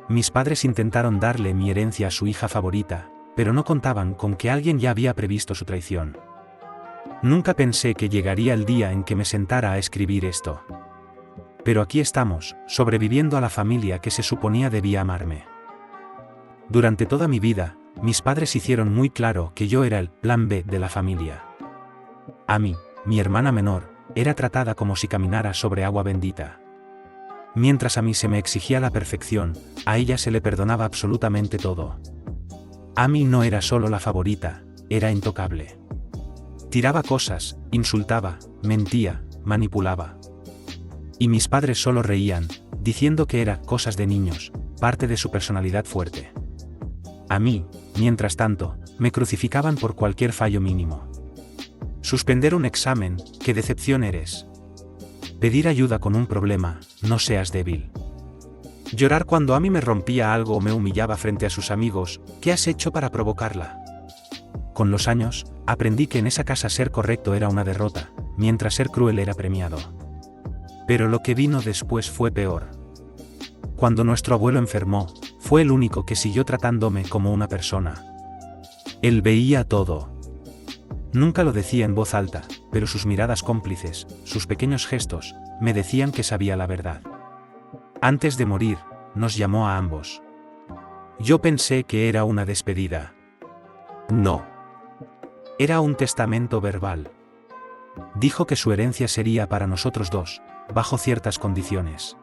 Mis padres intentaron darle mi herencia a su hija favorita, pero no contaban con que alguien ya había previsto su traición. Nunca pensé que llegaría el día en que me sentara a escribir esto. Pero aquí estamos, sobreviviendo a la familia que se suponía debía amarme. Durante toda mi vida, mis padres hicieron muy claro que yo era el plan B de la familia. Amy, mi hermana menor, era tratada como si caminara sobre agua bendita. Mientras a mí se me exigía la perfección, a ella se le perdonaba absolutamente todo. Amy no era solo la favorita, era intocable. Tiraba cosas, insultaba, mentía, manipulaba. Y mis padres solo reían, diciendo que era cosas de niños, parte de su personalidad fuerte. A mí, mientras tanto, me crucificaban por cualquier fallo mínimo. Suspender un examen, qué decepción eres. Pedir ayuda con un problema, no seas débil. Llorar cuando Amy me rompía algo o me humillaba frente a sus amigos, ¿qué has hecho para provocarla? Con los años, aprendí que en esa casa ser correcto era una derrota, mientras ser cruel era premiado. Pero lo que vino después fue peor. Cuando nuestro abuelo enfermó, fue el único que siguió tratándome como una persona. Él veía todo. Nunca lo decía en voz alta, pero sus miradas cómplices, sus pequeños gestos, me decían que sabía la verdad. Antes de morir, nos llamó a ambos. Yo pensé que era una despedida. No. Era un testamento verbal. Dijo que su herencia sería para nosotros dos, bajo ciertas condiciones.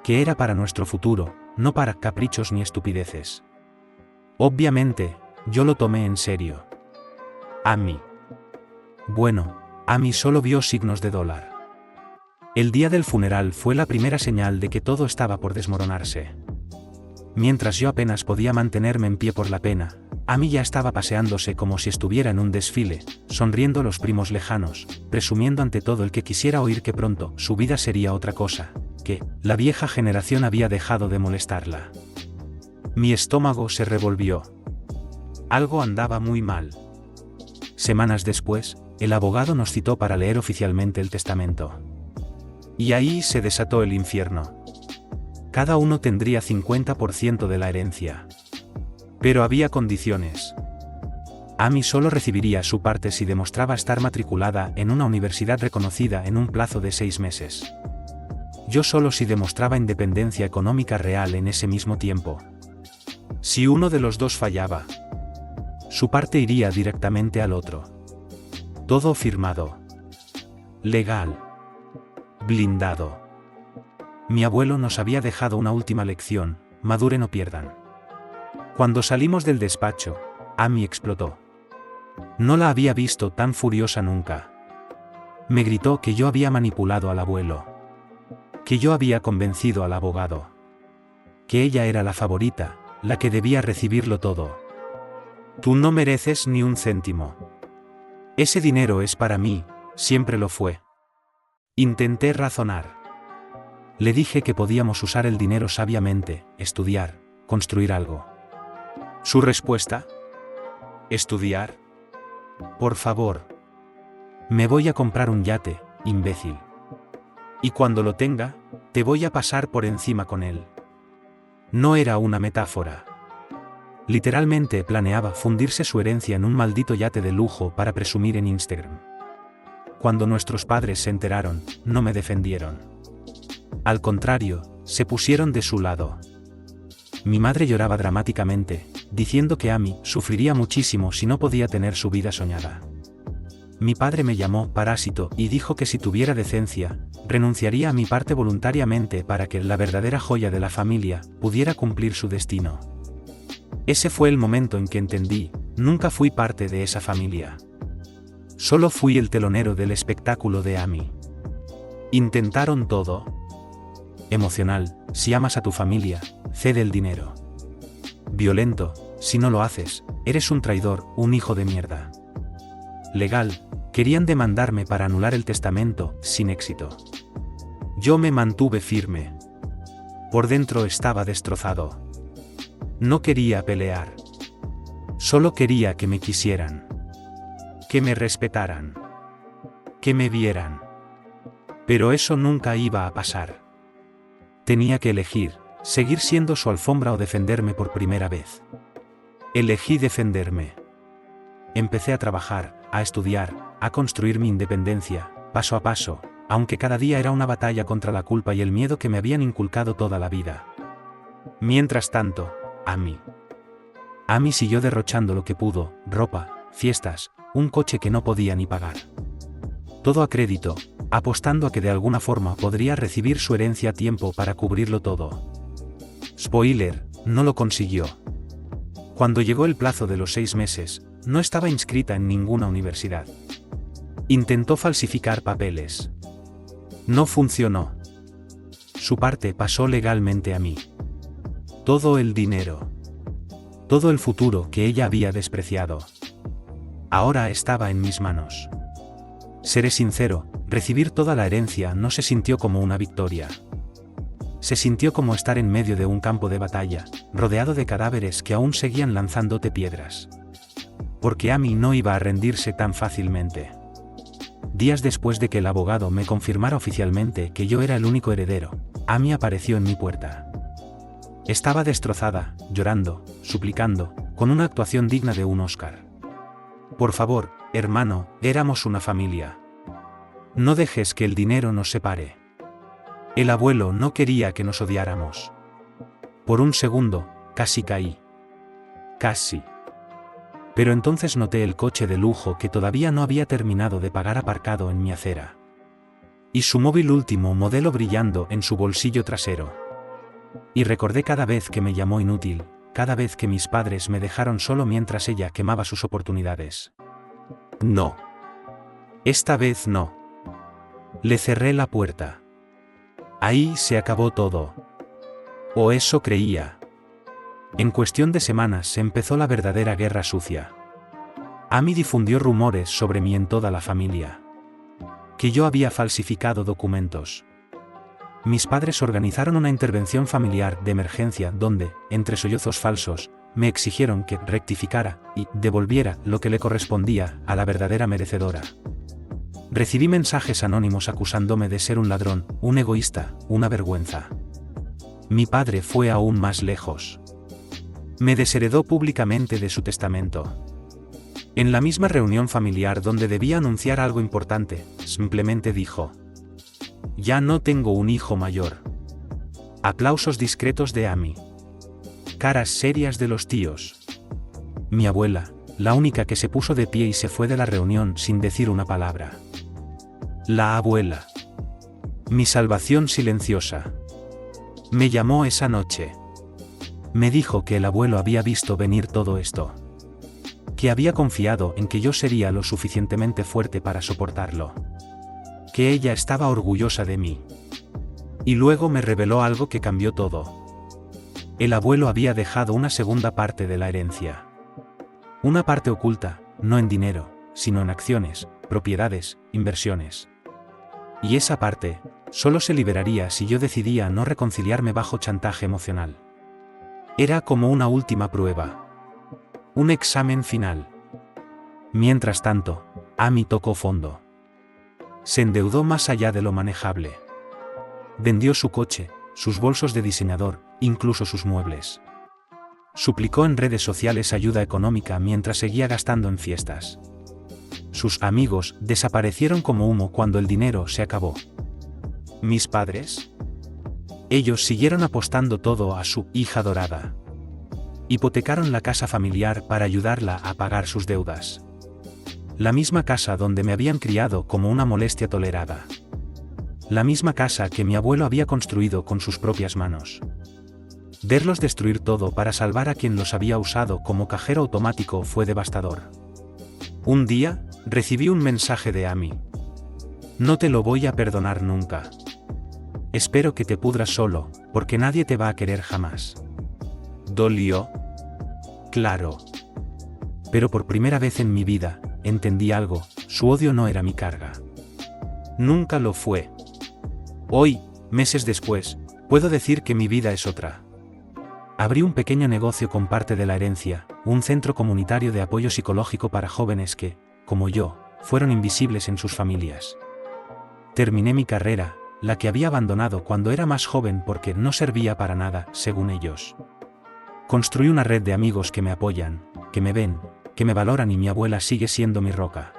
Que era para nuestro futuro, no para caprichos ni estupideces. Obviamente, yo lo tomé en serio. Amy. Bueno, Amy solo vio signos de dólar. El día del funeral fue la primera señal de que todo estaba por desmoronarse. Mientras yo apenas podía mantenerme en pie por la pena, Amy ya estaba paseándose como si estuviera en un desfile, sonriendo a los primos lejanos, presumiendo ante todo el que quisiera oír que pronto su vida sería otra cosa, que la vieja generación había dejado de molestarla. Mi estómago se revolvió. Algo andaba muy mal. Semanas después, el abogado nos citó para leer oficialmente el testamento. Y ahí se desató el infierno. Cada uno tendría 50% de la herencia. Pero había condiciones. Amy solo recibiría su parte si demostraba estar matriculada en una universidad reconocida en un plazo de 6 meses. Yo solo si demostraba independencia económica real en ese mismo tiempo. Si uno de los dos fallaba, su parte iría directamente al otro. Todo firmado. Legal. Blindado. Mi abuelo nos había dejado una última lección: maduren o pierdan. Cuando salimos del despacho, Amy explotó. No la había visto tan furiosa nunca. Me gritó que yo había manipulado al abuelo. Que yo había convencido al abogado. Que ella era la favorita, la que debía recibirlo todo. Tú no mereces ni un céntimo. Ese dinero es para mí, siempre lo fue. Intenté razonar. Le dije que podíamos usar el dinero sabiamente, estudiar, construir algo. ¿Su respuesta? ¿Estudiar? Por favor. Me voy a comprar un yate, imbécil. Y cuando lo tenga, te voy a pasar por encima con él. No era una metáfora. Literalmente planeaba fundirse su herencia en un maldito yate de lujo para presumir en Instagram. Cuando nuestros padres se enteraron, no me defendieron. Al contrario, se pusieron de su lado. Mi madre lloraba dramáticamente, diciendo que Amy sufriría muchísimo si no podía tener su vida soñada. Mi padre me llamó parásito y dijo que si tuviera decencia, renunciaría a mi parte voluntariamente para que la verdadera joya de la familia pudiera cumplir su destino. Ese fue el momento en que entendí, nunca fui parte de esa familia. Solo fui el telonero del espectáculo de Amy. Intentaron todo. Emocional, si amas a tu familia, cede el dinero. Violento, si no lo haces, eres un traidor, un hijo de mierda. Legal, querían demandarme para anular el testamento, sin éxito. Yo me mantuve firme. Por dentro estaba destrozado. No quería pelear. Solo quería que me quisieran. Que me respetaran. Que me vieran. Pero eso nunca iba a pasar. Tenía que elegir, Seguir siendo su alfombra o defenderme por primera vez. Elegí defenderme. Empecé a trabajar, a estudiar, a construir mi independencia, paso a paso, aunque cada día era una batalla contra la culpa y el miedo que me habían inculcado toda la vida. Mientras tanto, Amy siguió derrochando lo que pudo: ropa, fiestas, un coche que no podía ni pagar. Todo a crédito, apostando a que de alguna forma podría recibir su herencia a tiempo para cubrirlo todo. Spoiler, no lo consiguió. Cuando llegó el plazo de los 6 meses, no estaba inscrita en ninguna universidad. Intentó falsificar papeles. No funcionó. Su parte pasó legalmente a mí. Todo el dinero. Todo el futuro que ella había despreciado. Ahora estaba en mis manos. Seré sincero, recibir toda la herencia no se sintió como una victoria. Se sintió como estar en medio de un campo de batalla, rodeado de cadáveres que aún seguían lanzándote piedras. Porque Amy no iba a rendirse tan fácilmente. Días después de que el abogado me confirmara oficialmente que yo era el único heredero, Amy apareció en mi puerta. Estaba destrozada, llorando, suplicando, con una actuación digna de un Oscar. Por favor, hermano, éramos una familia. No dejes que el dinero nos separe. El abuelo no quería que nos odiáramos. Por un segundo, casi caí. Casi. Pero entonces noté el coche de lujo que todavía no había terminado de pagar aparcado en mi acera. Y su móvil último modelo brillando en su bolsillo trasero. Y recordé cada vez que me llamó inútil, cada vez que mis padres me dejaron solo mientras ella quemaba sus oportunidades. No. Esta vez no. Le cerré la puerta. Ahí se acabó todo. O eso creía. En cuestión de semanas empezó la verdadera guerra sucia. Amy difundió rumores sobre mí en toda la familia. Que yo había falsificado documentos. Mis padres organizaron una intervención familiar de emergencia donde, entre sollozos falsos, me exigieron que rectificara y devolviera lo que le correspondía a la verdadera merecedora. Recibí mensajes anónimos acusándome de ser un ladrón, un egoísta, una vergüenza. Mi padre fue aún más lejos. Me desheredó públicamente de su testamento. En la misma reunión familiar donde debía anunciar algo importante, simplemente dijo: ya no tengo un hijo mayor. Aplausos discretos de Amy. Caras serias de los tíos. Mi abuela, la única que se puso de pie y se fue de la reunión sin decir una palabra. La abuela. Mi salvación silenciosa. Me llamó esa noche. Me dijo que el abuelo había visto venir todo esto. Que había confiado en que yo sería lo suficientemente fuerte para soportarlo. Que ella estaba orgullosa de mí. Y luego me reveló algo que cambió todo. El abuelo había dejado una segunda parte de la herencia. Una parte oculta, no en dinero, sino en acciones, propiedades, inversiones. Y esa parte, solo se liberaría si yo decidía no reconciliarme bajo chantaje emocional. Era como una última prueba. Un examen final. Mientras tanto, Amy tocó fondo. Se endeudó más allá de lo manejable. Vendió su coche, sus bolsos de diseñador, incluso sus muebles. Suplicó en redes sociales ayuda económica mientras seguía gastando en fiestas. Sus amigos desaparecieron como humo cuando el dinero se acabó. ¿Mis padres? Ellos siguieron apostando todo a su hija dorada. Hipotecaron la casa familiar para ayudarla a pagar sus deudas. La misma casa donde me habían criado como una molestia tolerada. La misma casa que mi abuelo había construido con sus propias manos. Verlos destruir todo para salvar a quien los había usado como cajero automático fue devastador. Un día, recibí un mensaje de Amy. No te lo voy a perdonar nunca. Espero que te pudras solo, porque nadie te va a querer jamás. ¿Dolió? Claro. Pero por primera vez en mi vida, entendí algo: su odio no era mi carga. Nunca lo fue. Hoy, meses después, puedo decir que mi vida es otra. Abrí un pequeño negocio con parte de la herencia, un centro comunitario de apoyo psicológico para jóvenes que, como yo, fueron invisibles en sus familias. Terminé mi carrera, la que había abandonado cuando era más joven porque no servía para nada, según ellos. Construí una red de amigos que me apoyan, que me ven, que me valoran y mi abuela sigue siendo mi roca.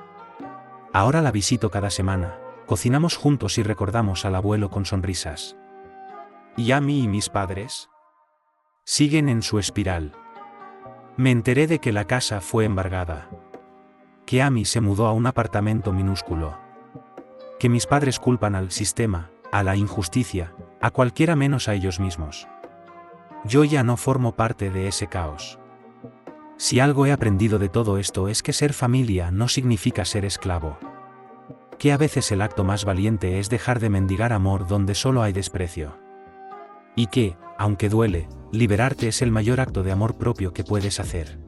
Ahora la visito cada semana, cocinamos juntos y recordamos al abuelo con sonrisas. ¿Y a mí y mis padres? Siguen en su espiral. Me enteré de que la casa fue embargada. Que Amy se mudó a un apartamento minúsculo. Que mis padres culpan al sistema, a la injusticia, a cualquiera menos a ellos mismos. Yo ya no formo parte de ese caos. Si algo he aprendido de todo esto es que ser familia no significa ser esclavo. Que a veces el acto más valiente es dejar de mendigar amor donde solo hay desprecio. Y que, aunque duele, liberarte es el mayor acto de amor propio que puedes hacer.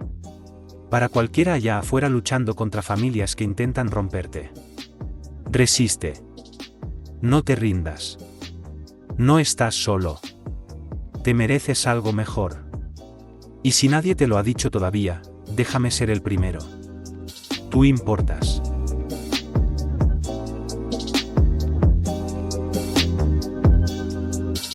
Para cualquiera allá afuera luchando contra familias que intentan romperte. Resiste. No te rindas. No estás solo. Te mereces algo mejor. Y si nadie te lo ha dicho todavía, déjame ser el primero. Tú importas.